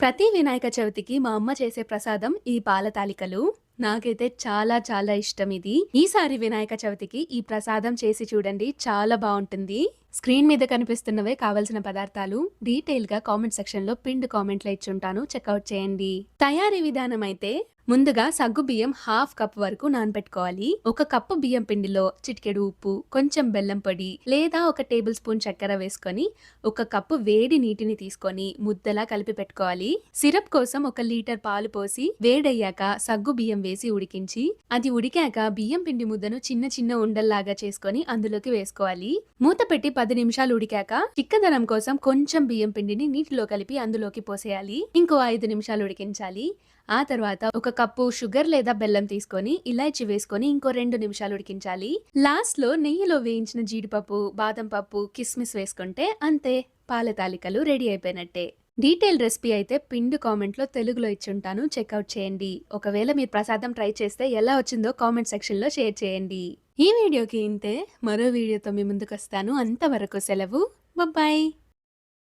ప్రతి వినాయక చవితికి మా అమ్మ చేసే ప్రసాదం ఈ పాల తాలికలు. నాకైతే చాలా చాలా ఇష్టం ఇది. ఈసారి వినాయక చవితికి ఈ ప్రసాదం చేసి చూడండి, చాలా బావుంటుంది. స్క్రీన్ మీద కనిపిస్తున్నవే కావలసిన పదార్థాలు. డీటెయిల్‌గా కామెంట్ సెక్షన్‌లో పిన్డ్ కామెంట్‌లో ఇచ్చుంటాను, చెక్‌ఔట్ చేయండి. తయారీ విధానం అయితే ముందుగా సగ్గుబియ్యం హాఫ్ కప్ వరకు నానబెట్టుకోవాలి. ఒక కప్పు బియ్యం పిండిలో చిటికెడు ఉప్పు, కొంచెం బెల్లం పొడి లేదా ఒక టేబుల్ స్పూన్ చక్కెర వేసుకొని ఒక కప్పు వేడి నీటిని తీసుకొని ముద్దలా కలిపి పెట్టుకోవాలి. సిరప్ కోసం 1 లీటర్ పాలు పోసి వేడయ్యాక సగ్గు బియ్యం వేసి ఉడికించి, అది ఉడికాక బియ్యం పిండి ముద్దను చిన్న చిన్న ఉండల్లాగా చేసుకొని అందులోకి వేసుకోవాలి. మూత పెట్టి 10 నిమిషాలు ఉడికాక చిక్కదనం కోసం కొంచెం బియ్యం పిండిని నీటిలో కలిపి అందులోకి పోసేయాలి. ఇంకో 5 నిమిషాలు ఉడికించాలి. ఆ తర్వాత ఒక కప్పు షుగర్ లేదా బెల్లం తీసుకొని ఇలాచి వేసుకొని ఇంకో 2 నిమిషాలు ఉడికించాలి. లాస్ట్ లో నెయ్యిలో వేయించిన జీడిపప్పు, బాదం పప్పు, కిస్మిస్ వేసుకుంటే అంతే, పాల తాలికలు రెడీ అయిపోయినట్టే. డీటెయిల్ రెసిపీ అయితే పిన్డ్ కామెంట్లో తెలుగులో ఇచ్చుంటాను, చెక్అవుట్ చేయండి. ఒకవేళ మీరు ప్రసాదం ట్రై చేస్తే ఎలా వచ్చిందో కామెంట్ సెక్షన్లో షేర్ చేయండి. ఈ వీడియోకి ఇంతే. మరో వీడియోతో మీ ముందుకు వస్తాను. అంతవరకు సెలవు. బాయ్.